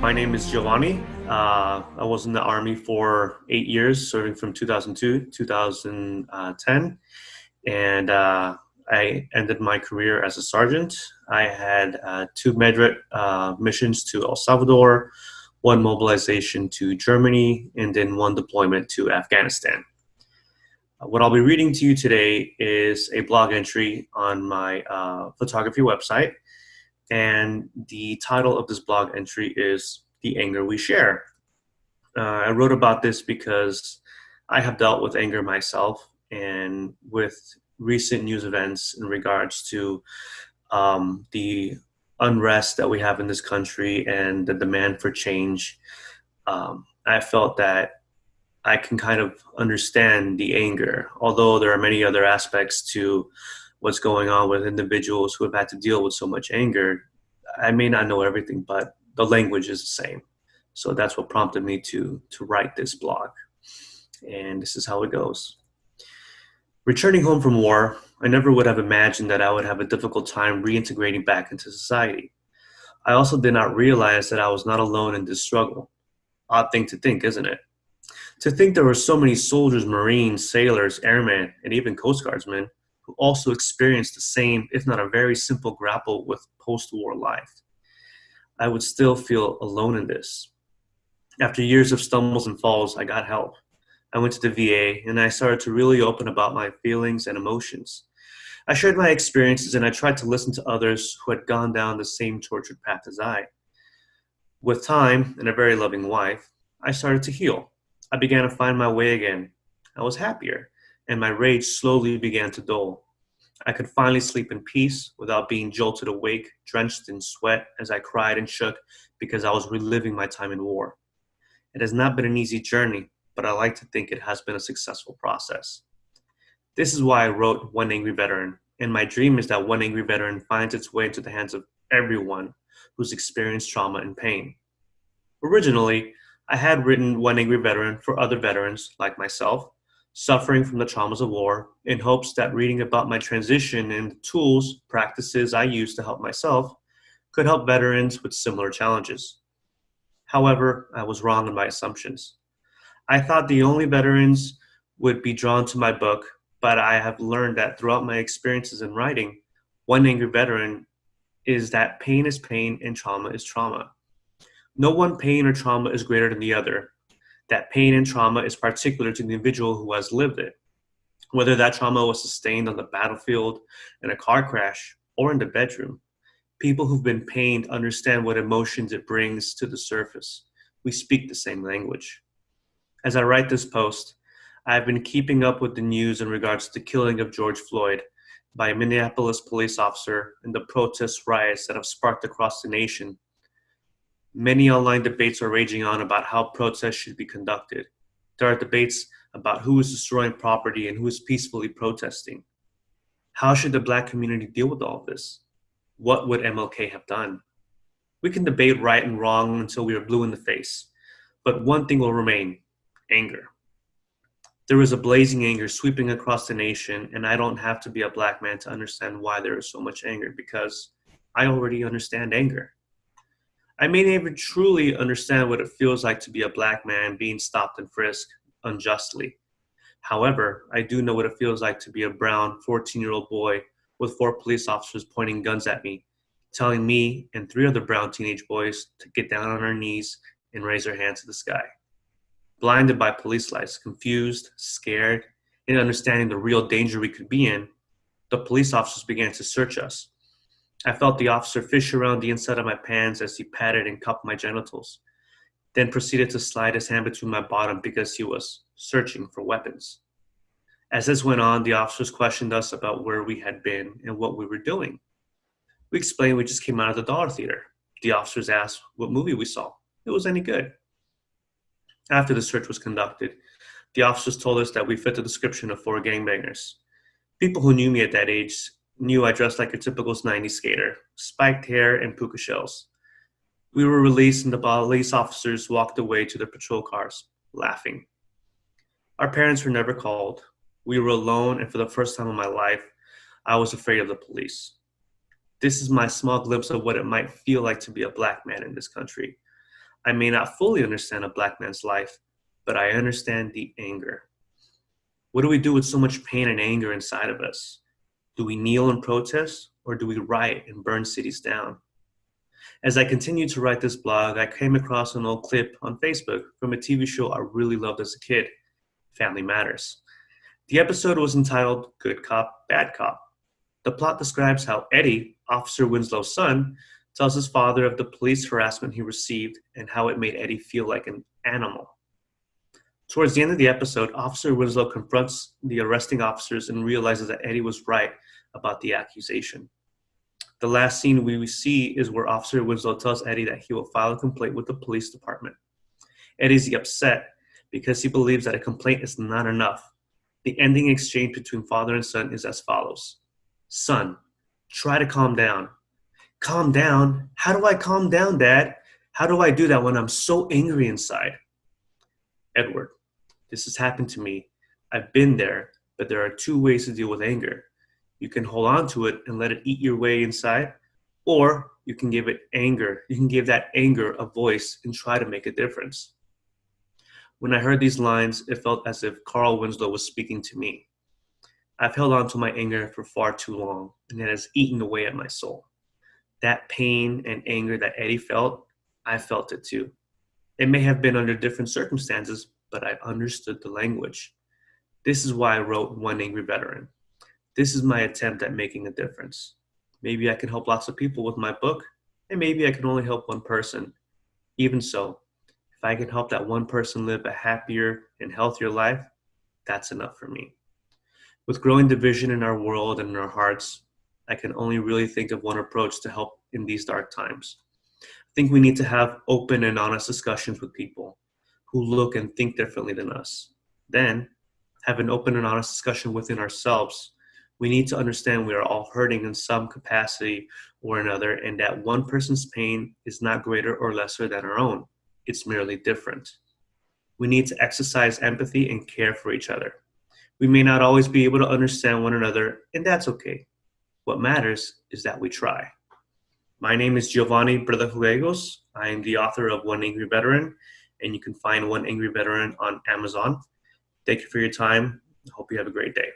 My name is Giovanni. I was in the Army for 8 years, serving from 2002 to 2010. And I ended my career as a sergeant. I had two Medrit missions to El Salvador, one mobilization to Germany, and then one deployment to Afghanistan. What I'll be reading to you today is a blog entry on my photography website. And the title of this blog entry is The Anger We Share. I wrote about this because I have dealt with anger myself, and with recent news events in regards to the unrest that we have in this country and the demand for change. I felt that I can kind of understand the anger, although there are many other aspects to what's going on with individuals who have had to deal with so much anger. I may not know everything, but the language is the same. So that's what prompted me to write this blog. And this is how it goes. Returning home from war, I never would have imagined that I would have a difficult time reintegrating back into society. I also did not realize that I was not alone in this struggle. Odd thing to think, isn't it? To think there were so many soldiers, Marines, sailors, airmen, and even Coast Guardsmen who also experienced the same, if not a very simple grapple with post-war life. I would still feel alone in this. After years of stumbles and falls, I got help. I went to the VA and I started to really open about my feelings and emotions. I shared my experiences and I tried to listen to others who had gone down the same tortured path as I. With time and a very loving wife, I started to heal. I began to find my way again. I was happier, and my rage slowly began to dull. I could finally sleep in peace without being jolted awake, drenched in sweat as I cried and shook because I was reliving my time in war. It has not been an easy journey, but I like to think it has been a successful process. This is why I wrote One Angry Veteran, and my dream is that one angry veteran finds its way into the hands of everyone who's experienced trauma and pain. Originally, I had written One Angry Veteran for other veterans like myself, suffering from the traumas of war, in hopes that reading about my transition and the tools, practices I use to help myself could help veterans with similar challenges. However, I was wrong in my assumptions. I thought the only veterans would be drawn to my book, but I have learned that throughout my experiences in writing, One Angry Veteran is that pain is pain and trauma is trauma. No one pain or trauma is greater than the other. That pain and trauma is particular to the individual who has lived it. Whether that trauma was sustained on the battlefield, in a car crash, or in the bedroom, people who've been pained understand what emotions it brings to the surface. We speak the same language. As I write this post, I've been keeping up with the news in regards to the killing of George Floyd by a Minneapolis police officer and the protest riots that have sparked across the nation. Many online debates are raging on about how protests should be conducted. There are debates about who is destroying property and who is peacefully protesting. How should the Black community deal with all of this? What would MLK have done? We can debate right and wrong until we are blue in the face, but one thing will remain: anger. There is a blazing anger sweeping across the nation, and I don't have to be a Black man to understand why there is so much anger, because I already understand anger. I may never truly understand what it feels like to be a Black man being stopped and frisked unjustly. However, I do know what it feels like to be a brown 14-year-old boy with 4 police officers pointing guns at me, telling me and 3 other brown teenage boys to get down on our knees and raise our hands to the sky. Blinded by police lights, confused, scared, and understanding the real danger we could be in, the police officers began to search us. I felt the officer fish around the inside of my pants as he patted and cupped my genitals, then proceeded to slide his hand between my bottom because he was searching for weapons. As this went on, the officers questioned us about where we had been and what we were doing. We explained we just came out of the dollar theater. The officers asked what movie we saw, if it was any good. After the search was conducted, the officers told us that we fit the description of 4 gangbangers. People who knew me at that age knew I dressed like a typical 90s skater, spiked hair and puka shells. We were released and the police officers walked away to their patrol cars, laughing. Our parents were never called. We were alone, and for the first time in my life, I was afraid of the police. This is my small glimpse of what it might feel like to be a Black man in this country. I may not fully understand a black man's life, but I understand the anger. What do we do with so much pain and anger inside of us? Do we kneel and protest, or do we riot and burn cities down? As I continued to write this blog, I came across an old clip on Facebook from a TV show I really loved as a kid, Family Matters. The episode was entitled Good Cop, Bad Cop. The plot describes how Eddie, Officer Winslow's son, tells his father of the police harassment he received and how it made Eddie feel like an animal. Towards the end of the episode, Officer Winslow confronts the arresting officers and realizes that Eddie was right about the accusation. The last scene we see is where Officer Winslow tells Eddie that he will file a complaint with the police department. Eddie's upset because he believes that a complaint is not enough. The ending exchange between father and son is as follows. Son, try to calm down. Calm down? How do I calm down, Dad? How do I do that when I'm so angry inside? Edward, this has happened to me. I've been there, but there are two ways to deal with anger. You can hold on to it and let it eat your way inside, or you can give it anger. You can give that anger a voice and try to make a difference. When I heard these lines, it felt as if Carl Winslow was speaking to me. I've held on to my anger for far too long, and it has eaten away at my soul. That pain and anger that Eddie felt, I felt it too. It may have been under different circumstances, but I understood the language. This is why I wrote One Angry Veteran. This is my attempt at making a difference. Maybe I can help lots of people with my book, and maybe I can only help one person. Even so, if I can help that one person live a happier and healthier life, that's enough for me. With growing division in our world and in our hearts, I can only really think of one approach to help in these dark times. I think we need to have open and honest discussions with people who look and think differently than us. Then, have an open and honest discussion within ourselves. We need to understand we are all hurting in some capacity or another, and that one person's pain is not greater or lesser than our own. It's merely different. We need to exercise empathy and care for each other. We may not always be able to understand one another, and that's okay. What matters is that we try. My name is Giovanni Gallegos. I am the author of One Angry Veteran, and you can find One Angry Veteran on Amazon. Thank you for your time. I hope you have a great day.